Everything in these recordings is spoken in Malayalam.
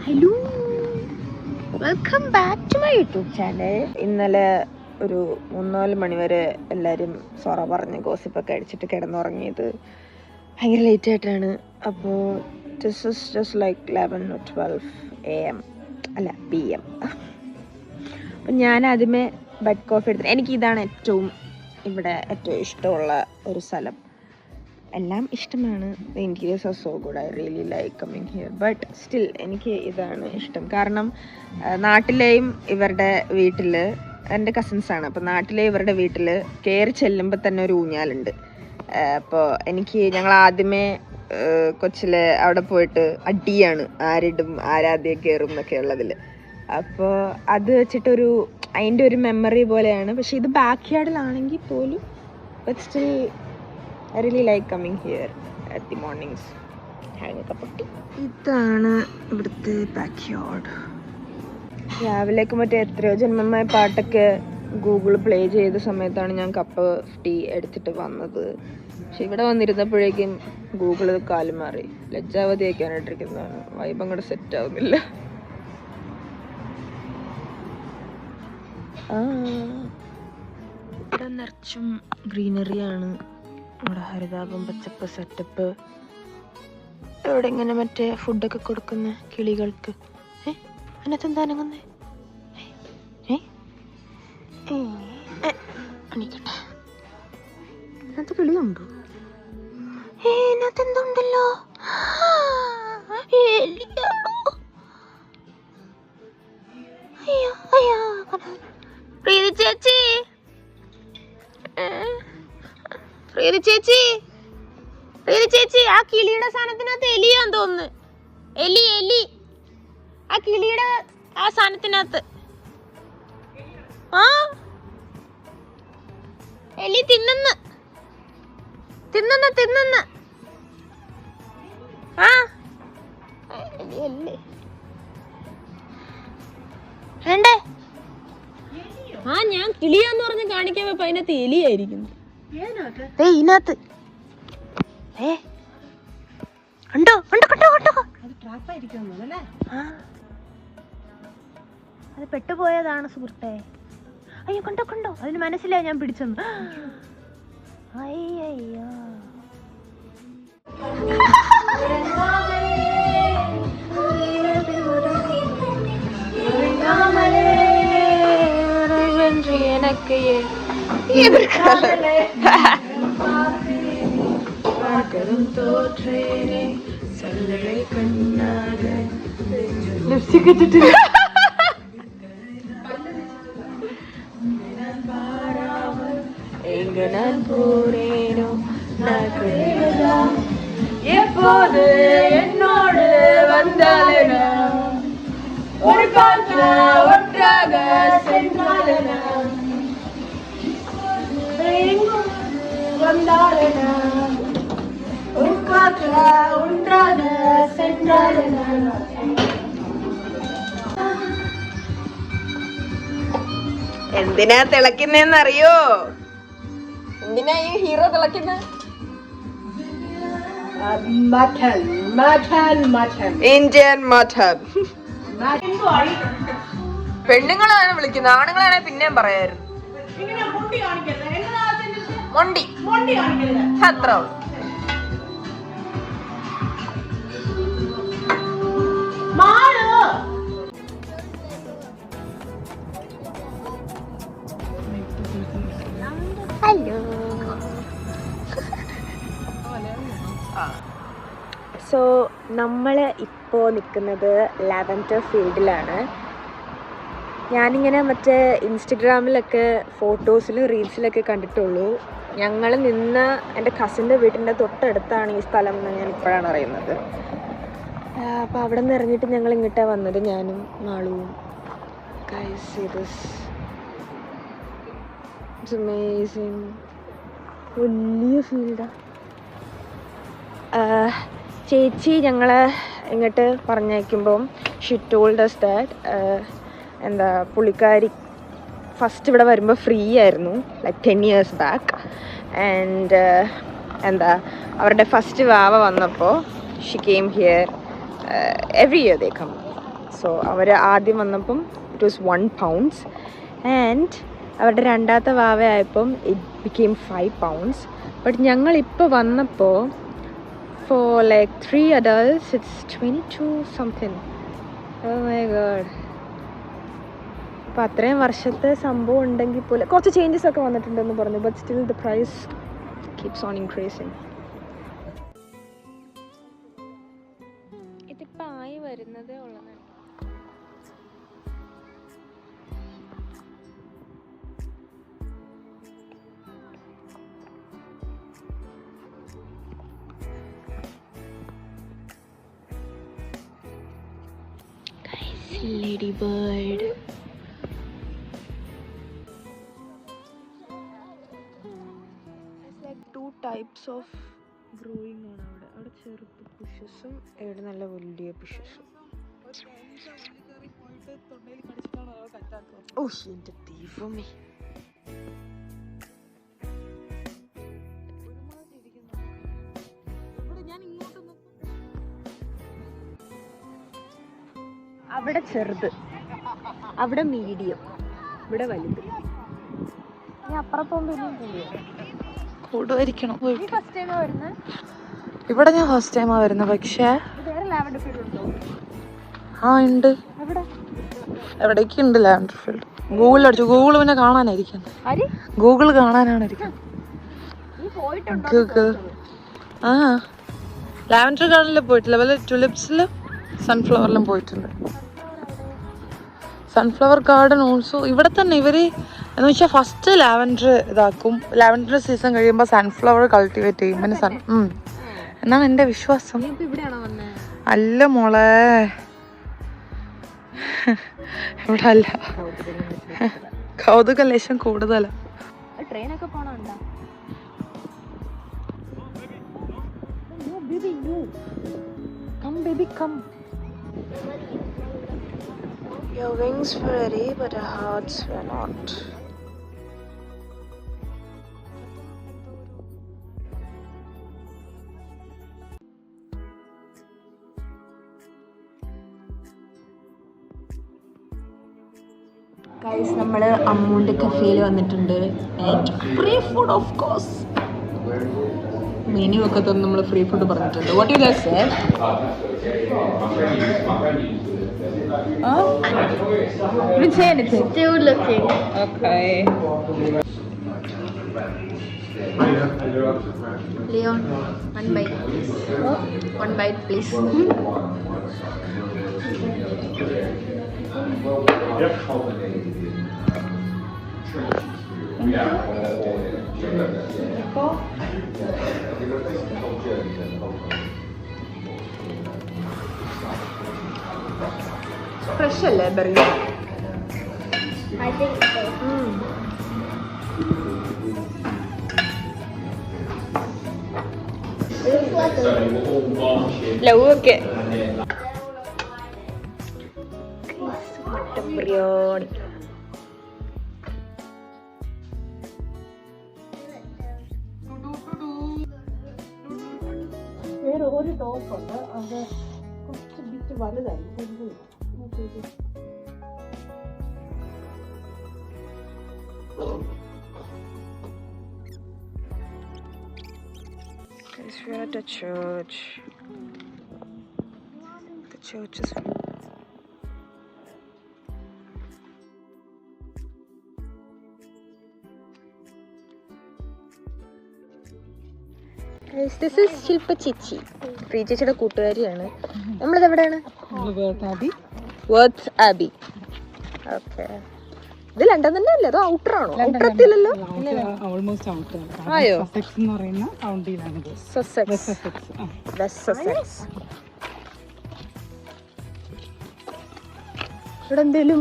Hello, welcome back to my YouTube channel. ഇന്നലെ ഒരു 3-4 മണി വരെ എല്ലാവരും സൊറ പറഞ്ഞ് ഗോസിപ്പൊക്കെ അടിച്ചിട്ട് കിടന്നുറങ്ങിയത് ഭയങ്കര ലേറ്റ് ആയിട്ടാണ്. അപ്പോൾ this is just like 11 or 12 AM അല്ല PM. അപ്പം ഞാൻ ആദ്യമേ ബെഡ് കോഫി എടുത്തിട്ട് എനിക്കിതാണ് ഏറ്റവും ഇഷ്ടമുള്ള ഒരു സ്ഥലം. എല്ലാം ഇഷ്ടമാണ്. The interiors are so good. I really like coming here. But still എനിക്ക് ഇതാണ് ഇഷ്ടം. കാരണം നാട്ടിലെയും ഇവരുടെ വീട്ടിൽ എൻ്റെ കസിൻസാണ്. അപ്പോൾ നാട്ടിലെ ഇവരുടെ വീട്ടിൽ കയറി ചെല്ലുമ്പോൾ തന്നെ ഒരു ഊഞ്ഞാലുണ്ട്. അപ്പോൾ ഞങ്ങൾ ആദ്യമേ കൊച്ചിലെ അവിടെ പോയിട്ട് അടിയാണ്, ആരിടും ആരാദ്യം കയറും എന്നൊക്കെ ഉള്ളതിൽ. അപ്പോൾ അത് വെച്ചിട്ടൊരു അതിൻ്റെ ഒരു മെമ്മറി പോലെയാണ്. പക്ഷേ ഇത് ബാക്ക് യാർഡിലാണെങ്കിൽ പോലും but still I really like coming here at the mornings, having a cup of tea. ഇതാണ് ഇവിടുത്തെ ബാക്ക് യാർഡ്. രാവിലേക്ക് മറ്റേ എത്രയോ ജന്മമായ പാട്ടൊക്കെ ഗൂഗിൾ പ്ലേ ചെയ്ത സമയത്താണ് ഞാൻ കപ്പ് ടീ എടുത്തിട്ട് വന്നത്. പക്ഷെ ഇവിടെ വന്നിരുന്നപ്പോഴേക്കും ഗൂഗിൾ കാലും മാറി. ലജ്ജാവതിയൊക്കെയാണിട്ടിരിക്കുന്നതാണ്. വൈബ് അങ്ങോട്ട് സെറ്റ് ആവുന്നില്ല. ഇവിടെ നിറച്ചും ഗ്രീനറിയാണ്. ഇവിടെ ഹരിതാപം, പച്ചപ്പ്, സെറ്റപ്പ്. ഇവിടെ ഇങ്ങനെ മറ്റേ ഫുഡൊക്കെ കൊടുക്കുന്ന കിളികൾക്ക്. അതിനകത്ത് എന്താ അനങ്ങുന്നേ? അണിക്കട്ടെ, അതിനകത്ത് കിളിയുണ്ടോ? ഇതിനകത്ത് എന്തുണ്ടല്ലോ? പ്രീതി ചേച്ചി, പ്രീതി ചേച്ചി, ആ കിളിയുടെ സാധനത്തിനകത്ത് എലിയാന്ന് തോന്നുന്നു. എലി ആ കിളിയുടെ ആ സാധനത്തിനകത്ത്. ആ എലി തിന്നുന്നു. ആ എലിയല്ലേ വേണ്ടേ? ആ ഞാൻ കിളിയാന്ന് പറഞ്ഞ് കാണിക്കാൻ പോയപ്പോ അതിനകത്ത് എലിയായിരിക്കുന്നു. ഇതിനകത്ത് അത് പെട്ടുപോയതാണ് സുഹൃത്തെ. അയ്യോ, കണ്ടോ അതിന് മനസ്സിലായി ഞാൻ പിടിച്ചെന്ന്. അയ്യോ, எனக்கு ലിപ്സ്റ്റിക് ഇട്ടിട്ടില്ല. எப்போது என்னோடு வந்தாலும் ஒரு காற்று ஒன்றாக சென்றாலும் എന്തിനാ തിളക്കുന്നറിയോ? എന്തിനാ ഈ ഹീറോ തിളക്കുന്ന? Indian mutton. പെണ്ണുങ്ങളാണ് വിളിക്കുന്നത്, ആണുങ്ങളാണെ പിന്നെയും പറയായിരുന്നു. മൊണ്ടി അത്ര. ഹലോ. സോ നമ്മൾ ഇപ്പോൾ നിൽക്കുന്നത് ലാവൻഡർ ഫീൽഡിലാണ്. ഞാനിങ്ങനെ മറ്റേ ഇൻസ്റ്റഗ്രാമിലൊക്കെ ഫോട്ടോസിലും റീൽസിലൊക്കെ കണ്ടിട്ടുള്ളൂ. ഞങ്ങൾ നിന്ന എൻ്റെ കസിൻ്റെ വീട്ടിൻ്റെ തൊട്ടടുത്താണ് ഈ സ്ഥലം എന്ന് ഞാൻ ഇപ്പോഴാണ് അറിയുന്നത്. അപ്പോൾ അവിടെ നിന്ന് ഇറങ്ങിയിട്ട് ഞങ്ങൾ ഇങ്ങോട്ടാണ് വന്നത്, ഞാനും മാളുവും. Guys, see this. It's amazing. വലിയ ഫീൽഡാണ്. ചേച്ചി ഞങ്ങളെ ഇങ്ങോട്ട് പറഞ്ഞയക്കുമ്പം ഷി ടോൾഡ് us that പുള്ളിക്കാരി ഫസ്റ്റ് ഇവിടെ വരുമ്പോൾ ഫ്രീ ആയിരുന്നു, ലൈക്ക് 10 years ബാക്ക്. ആൻഡ് അവരുടെ ഫസ്റ്റ് വാവ വന്നപ്പോൾ she came here. Every year they come. So അവർ ആദ്യം വന്നപ്പം ഇറ്റ് വാസ് £1 ആൻഡ് അവരുടെ രണ്ടാമത്തെ വാവയായപ്പം ഇറ്റ് ബിക്കെയിം £5. ബട്ട് ഞങ്ങളിപ്പോൾ വന്നപ്പോൾ for like 3 adults it's 22 something. Oh my god. അപ്പോൾ അത്രയും വർഷത്തെ സംഭവം ഉണ്ടെങ്കിൽ പോലും കുറച്ച് ചേഞ്ചസ് ഒക്കെ വന്നിട്ടുണ്ടെന്ന് പറഞ്ഞു. But still the price keeps on increasing. ഇതിപ്പോൾ ആയി വരുന്നതേ ഉള്ളതാണ്. Ladybird. There's like 2 types of growing on അവിടെ ചെറുത് പുഷസും ഇവിടെ നല്ല വലിയ പുഷസും. ഓ എൻ്റെ ദൈവമേ. അവിടെ ചെറുത്, അവിടെ മീഡിയം, ഇവിടെ വലുത്. ഇനി അപ്പുറം കൂടുമായിരിക്കണം. ഫസ്റ്റ് ടൈമാ വരുന്നത് ഇവിടെ? ഞാൻ ഫസ്റ്റ് ടൈമാ വരുന്നത്. പക്ഷേ ആ ഉണ്ട്, എവിടേക്ക് ഉണ്ട് ലാവൻഡർ ഫീൽഡ്. ഗൂഗിൾ അടിച്ചു. ഗൂഗിൾ പിന്നെ കാണാനായിരിക്കും. ഗൂഗിൾ കാണാനാണ് ഇരിക്കുന്നത്. ആ ലാവൻഡർ ഗാർഡനിൽ പോയിട്ടില്ല. വല്ല ടുലിപ്സിലും സൺഫ്ലവറിലും പോയിട്ടുണ്ട്. സൺഫ്ലവർ ഗാർഡൻ ഓൾസോ ഇവിടെ തന്നെ. ഇവർ എന്ന് വെച്ചാൽ ഫസ്റ്റ് ലാവൻഡർ ഇതാക്കും, ലാവൻഡർ സീസൺ കഴിയുമ്പോൾ സൺഫ്ലവർ കൾട്ടിവേറ്റ് ചെയ്യും. പിന്നെ എന്നാണ് എൻ്റെ വിശ്വാസം. അല്ല മോളെ, ഇവിടെ അല്ല. കൗതുക ലേശം കൂടുതലാ. ട്രെയിനൊക്കെ പോണുണ്ടോ? Come baby, come. Your wings were ready, but our hearts were not. Guys, നമ്മൾ അമ്മൂൻ്റെ കഫേയിൽ വന്നിട്ടുണ്ട്. And free food of course. Menu ഒക്കെ തന്നെ നമ്മൾ ഫ്രീ ഫുഡ് പറഞ്ഞിട്ടുണ്ട്. What you guys say? You didn't say anything. Still looking. Okay. Leon, one bite. One bite, please. Fresh അല്ലേ burger? I think so. It looks like a love ഒക്കെ. മട്ടൻ ബിരിയാണി. വേറെ ഒരു ടോപ്പുണ്ട്, അത് കുറച്ച് ബിറ്റ് വലുതായി. Guys, we're at a church. The church is this is Shilpa ചേച്ചി. പ്രീ ചേച്ചിയുടെ കൂട്ടുകാരിയാണ്. നമ്മളിത് എവിടെയാണ്? Worth Abbey. ഓക്കെ. ഇത് ലണ്ടൻ തന്നെ അല്ലേ? അതോ ഔട്ടർ ആണോ? ഔട്ടർ എത്തിയില്ലല്ലോ. ആയോ? സസെക്സ്. West Sussex. ഇവിടെ എന്തെങ്കിലും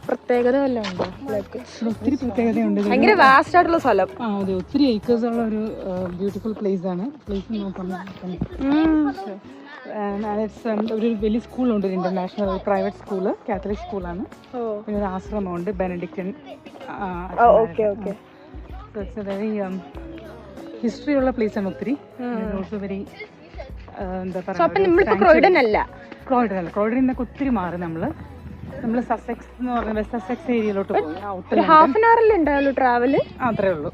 പ്രത്യേകത വല്ലതും ഉണ്ടോ? ഒത്തിരി പ്രത്യേകതയുണ്ട്. ഭയങ്കര വാസ്റ്റ് ആയിട്ടുള്ള സ്ഥലം. അതെ, ഒത്തിരി ഏക്കേഴ്സ് ഉള്ള ഒരു ബ്യൂട്ടിഫുൾ പ്ലേസ് ആണ്. പ്ലേസ് നോക്കാം. ഒരു വലിയ സ്കൂളുണ്ട്, ഇന്റർനാഷണൽ പ്രൈവറ്റ് സ്കൂള്, കാത്തലിക് സ്കൂളാണ്. പിന്നെ ഒരു ആശ്രമമുണ്ട്, ബെനഡിക്റ്റൻ. വെരി ഹിസ്റ്ററി ഉള്ള പ്ലേസ് ആണ് ഒത്തിരി. ഓൾസോ വെരി എന്താ ക്രോയിഡൻ അല്ല, ക്രോയിഡനിൽ നിന്നൊക്കെ ഒത്തിരി മാറി നമ്മൾ സസെക്സ് എന്ന് പറഞ്ഞ വെസ്റ്റ് സസെക്സ് ഏരിയയിലോട്ട് പോയി. ഹാഫ് ആൻ അവറിൽ ഉണ്ടാവുള്ളൂ ട്രാവല്. അത്രേ ഉള്ളൂ.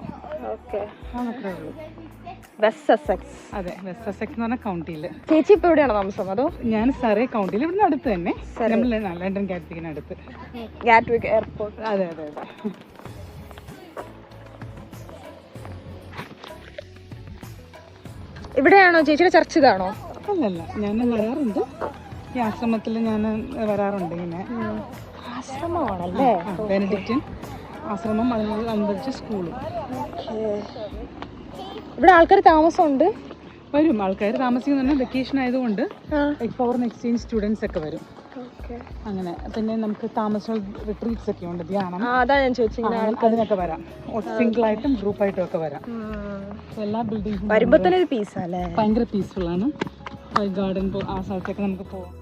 ഓക്കെ, അത്രേ ഉള്ളൂ. West Sussex. അതെ, വെസ്റ്റ് സസെക്സ് എന്ന് പറഞ്ഞ കൗണ്ടിയിൽ. ചേച്ചി ഇപ്പൊ എവിടെയാണോ താമസം? അതോ? ഞാൻ സറേ കൗണ്ടിയിൽ, ഇവിടുന്ന് അടുത്ത് തന്നെ, ലണ്ടൻ ഗാറ്റ്വിക്കിന് അടുത്ത്. Gatwick airport. അതെ അതെ അതെ. ഇവിടെയാണോ ചേച്ചിയുടെ ചർച്ച്? ഇതാണോ? അല്ലല്ല, ഞാൻ വരാറുണ്ട് ഈ ആശ്രമത്തിൽ, ഞാൻ വരാറുണ്ട് ഇങ്ങനെ. ആശ്രമമാണല്ലേ? ബെനഡിക്റ്റിൻ ആശ്രമം, അനുബന്ധിച്ച് സ്കൂളും. ഇവിടെ ആൾക്കാർ താമസമുണ്ട്? വരും, ആൾക്കാർ താമസിക്കുന്ന വെക്കേഷൻ ആയതുകൊണ്ട് ഫോറിൻ എക്സ്ചേഞ്ച് സ്റ്റുഡൻസ് ഒക്കെ വരും. അങ്ങനെ പിന്നെ നമുക്ക് താമസ റിട്രീറ്റ്സ് ഒക്കെ ഉണ്ട്, ധ്യാനം. അതാ ഞാൻ ചോദിച്ചത്, അതിനൊക്കെ വരാം. സിംഗിൾ ആയിട്ടും ഗ്രൂപ്പായിട്ടും ഒക്കെ വരാം. എല്ലാ ബിൽഡിംഗും വരുമ്പോ തന്നെ ഒരു പീസല്ലേ, ഭയങ്കര പീസ്ഫുൾ ആണ്. ഗാർഡൻ ആ സ്ഥലത്തൊക്കെ നമുക്ക് പോവാം.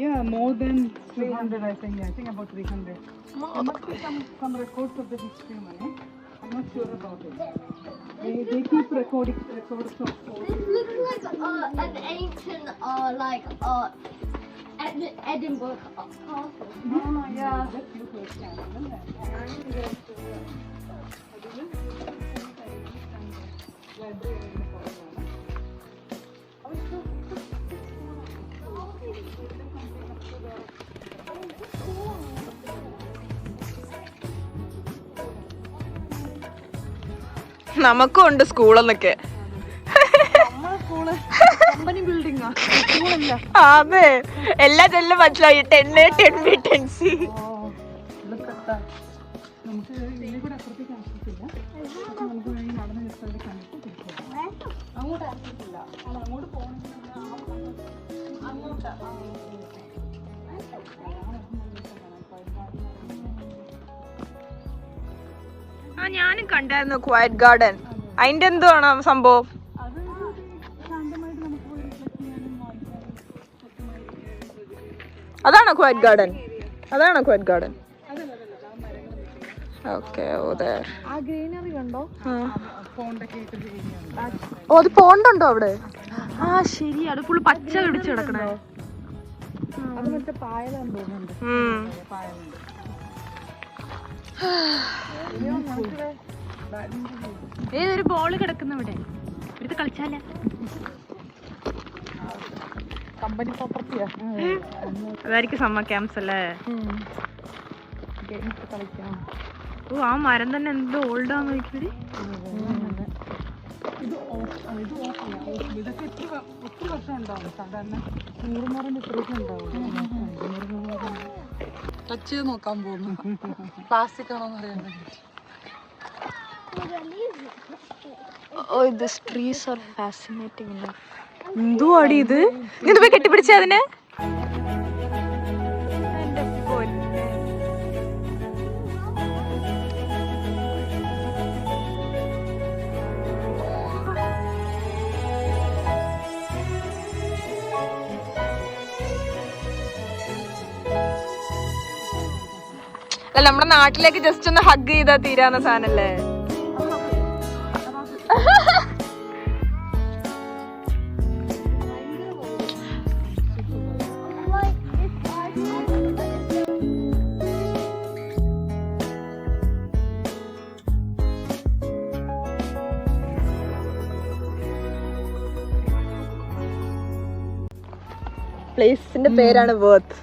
Yeah, more than 300, I think. I think about 300. There must be some records of the history money. I'm not sure about it. They keep records of This looks like an ancient, Edinburgh castle. yeah. നമുക്കും ഉണ്ട് സ്കൂളെന്നൊക്കെ. അതെ, എല്ലാ ചെല്ലും മനസ്സിലായി. 10A 10B 10C. നമുക്ക് ഇതിനെ കൂടെ അപ്പുറത്തേക്ക് ആക്കിയിട്ടില്ല. നമുക്ക് വേണമെങ്കിൽ നടന്ന് ജസ്റ്റ് കണ്ടിട്ട് അങ്ങോട്ട് ആക്കിയിട്ടില്ല. അങ്ങോട്ട് പോകണമെങ്കിൽ ഞാനും കണ്ടായിരുന്നു ക്വയറ്റ് ഗാർഡൻ. അതിന്റെ എന്താണ് സംഭവം? അതാണോ ക്വയറ്റ് ഗാർഡൻ? അതാണോ ക്വയറ്റ് ഗാർഡൻ? ഓക്കെ, ആ ഗ്രീനറി കണ്ടോ? ഓ, അത് പോണ്ടുണ്ടോ അവിടെ? ആ ശരി, അത് ഫുള്ള് പച്ച പിടിച്ച് കിടക്കണേ. അത് മറ്റേ പായലാന്ന് തോന്നുന്നുണ്ട്. ഏതൊരു ബോള് കിടക്കുന്ന ഇവിടെ, ഇവിടുത്തെ കളിച്ചാല കമ്പനി പ്രോപ്പർട്ടിയാ. അതായിരിക്കും സമ്മർ ക്യാമ്പ്സ് അല്ലേ? കളിക്കാം. ഓ, ആ മരം തന്നെ എന്തോ ഓൾഡാന്ന് നോക്കിയത്. ഇതൊക്കെ ഒത്തിരി വർഷം ഉണ്ടാവും. സാധാരണ 100 ഇത്രയൊക്കെ ഉണ്ടാവും. ടച്ച് ചെയ്ത് നോക്കാൻ പോകുന്നു, പ്ലാസ്റ്റിക് ആണോന്ന് അറിയാൻ വേണ്ടി. Oh, these trees are fascinating enough. എന്തോ അടി ഇത്? നീ പോയി കെട്ടിപ്പിടിച്ചേ അതിനെ? അല്ല, നമ്മുടെ നാട്ടിലേക്ക് ജസ്റ്റ് ഒന്ന് ഹഗ് ചെയ്താ തീരാവുന്ന സാധനല്ലേ? പ്ലേസിന്റെ പേരാണ് വർത്ത്.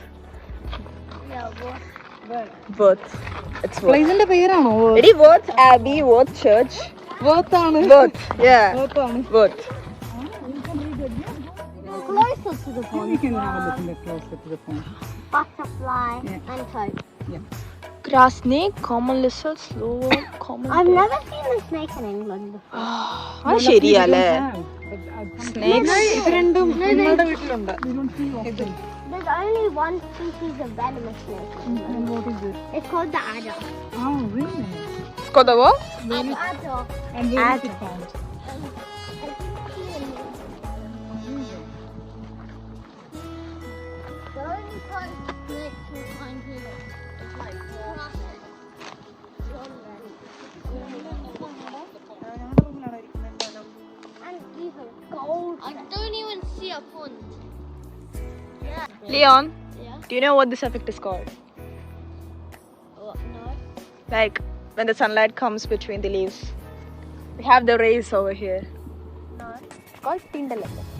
പ്ലേസിന്റെ പേരാണോ? എടി, വർത്ത് ആബി, വർത്ത് ചർച്ച്, വർത്ത് ആണ്. Worth, yeah, worth. Closer to the pond. You can have a look in the closer to the pond. Butterfly and toad. Grass snake, common lizard, slow common. I've never seen a snake in England before. അത് ശരിയല്ലേ? സ്നേക്സ് ഇത് രണ്ടും നിങ്ങളുടെ വീട്ടിലുണ്ട്. There's only one species of venomous snake. And what is it? It's called the adder. Oh, really? കൊതവോ? Adder. And where is it found? The only kind of snakes we find here is like grass snakes. a pond. Leon, Yeah. do you know what this effect is called? Oh, no. Like when the sunlight comes between the leaves. We have the rays over here. No. It's called Tyndall effect.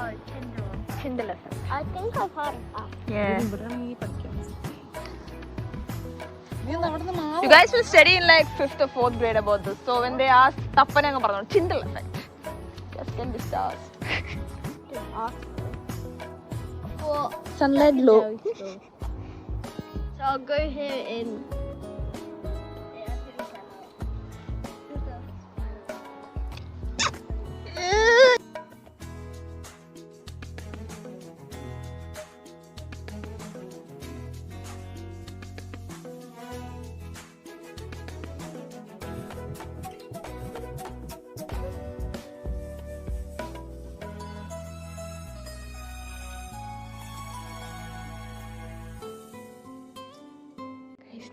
Oh, Tyndall. Tyndall effect. I think I've heard of that. Yeah. നീ ഒന്ന് അവിടുന്ന് മാറ്. You guys will study in like 5th or 4th grade about this. So when they ask, തപ്പനെ അങ്ങ് പറഞ്ഞു Tyndall effect. Just can be stars. Didn't ask them. Well, Sunlight glow. so I'll go here in.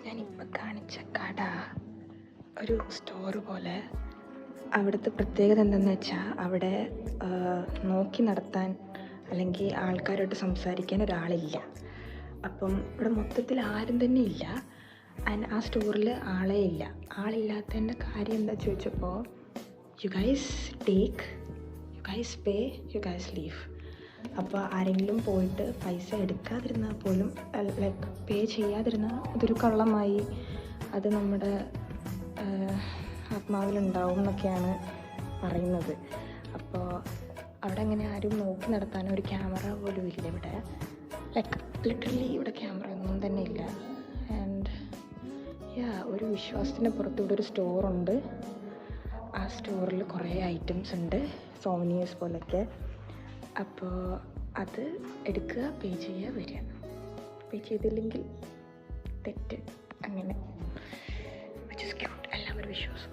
ഞാനിപ്പോൾ കാണിച്ച കട ഒരു സ്റ്റോർ പോലെ. അവിടുത്തെ പ്രത്യേകത എന്തെന്ന് വെച്ചാൽ അവിടെ നോക്കി നടത്താൻ അല്ലെങ്കിൽ ആൾക്കാരോട്ട് സംസാരിക്കാൻ ഒരാളില്ല. അപ്പം ഇവിടെ മൊത്തത്തിൽ ആരും തന്നെ ഇല്ല. ആൻഡ് ആ സ്റ്റോറിൽ ആളേ ഇല്ല. ആളില്ലാത്തതിൻ്റെ കാര്യം എന്താ ചോദിച്ചപ്പോൾ you guys take, you guys pay, you guys leave. അപ്പോൾ ആരെങ്കിലും പോയിട്ട് പൈസ എടുക്കാതിരുന്നാൽ പോലും ലൈക്ക് പേ ചെയ്യാതിരുന്നാൽ അതൊരു കള്ളമായി, അത് നമ്മുടെ ആത്മാവിലുണ്ടാവും എന്നൊക്കെയാണ് പറയുന്നത്. അപ്പോൾ അവിടെ അങ്ങനെ ആരും നോക്കി നടത്താനോ ഒരു ക്യാമറ പോലും ഇല്ല ഇവിടെ. ലൈക്ക് ലിറ്ററലി ഇവിടെ ക്യാമറ ഒന്നും തന്നെ ഇല്ല. ആൻഡ് ഒരു വിശ്വാസത്തിൻ്റെ പുറത്ത് ഇവിടെ ഒരു സ്റ്റോറുണ്ട്. ആ സ്റ്റോറിൽ കുറേ ഐറ്റംസ് ഉണ്ട്, സോവനിയേഴ്സ് പോലൊക്കെ. അപ്പോൾ അത് എടുക്കുക, പേ ചെയ്യുക, വരിക. പേ ചെയ്തില്ലെങ്കിൽ തെറ്റ്, അങ്ങനെ. Which is cute. എല്ലാവരും വിശ്വാസം.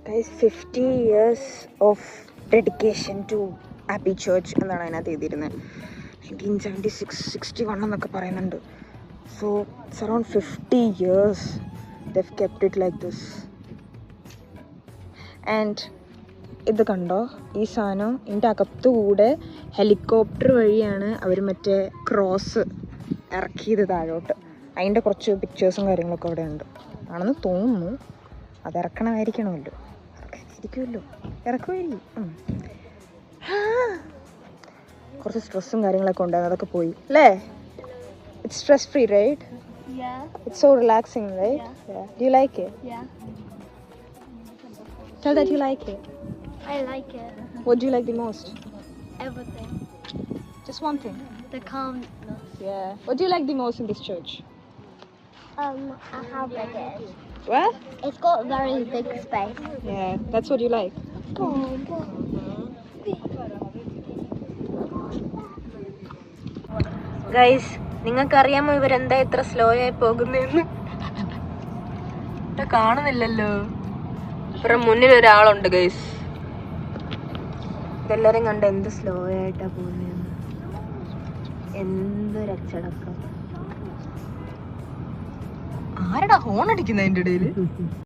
Guys, 50 years of dedication to Abbey Church എന്നാണ് അതിനകത്ത് എഴുതിയിരുന്നത്. 1976-61 എന്നൊക്കെ പറയുന്നുണ്ട്. So it's around 50 years they've kept it like this. And ഇത് കണ്ടോ, ഈ സാധനം ഇതിൻ്റെ അകത്തുകൂടെ ഹെലികോപ്റ്റർ വഴിയാണ് അവർ മറ്റേ ക്രോസ് ഇറക്കിയത് താഴോട്ട്. അതിൻ്റെ കുറച്ച് പിക്ചേഴ്സും കാര്യങ്ങളൊക്കെ അവിടെ ഉണ്ട് ആണെന്ന് തോന്നുന്നു. അത് ഇറക്കണമായിരിക്കണമല്ലോ, ഇരിക്കുമല്ലോ, ഇറക്കുമായിരിക്കും. കുറച്ച് സ്ട്രെസ്സും കാര്യങ്ങളൊക്കെ ഉണ്ടായിരുന്നു, അതൊക്കെ പോയി അല്ലേ? It's stress free, right? Yeah. It's so relaxing, right? Yeah. Do you like it? Yeah. Tell that you like it. I like it. What do you like the most? Everything. Just one thing. The calmness. Yeah. What do you like the most in this church? How big it is. What? It's got very big space. Yeah, that's what you like. Guys, നിങ്ങൾക്കറിയാമോ ഇവരെന്താ ഇത്ര സ്ലോ ആയി പോകുന്നതെന്ന്? കാണുന്നില്ലല്ലോ, ഇവരുടെ മുന്നിൽ ഒരാളുണ്ട് ഗൈസ്. ഇതെല്ലാരും കണ്ട് എന്ത് സ്ലോ ആയിട്ടാ പോകുന്നതെന്ന്. എന്തൊരച്ചടക്കം. ആരടാ ഹോൺ അടിക്കുന്ന അതിൻ്റെ ഇടയിൽ?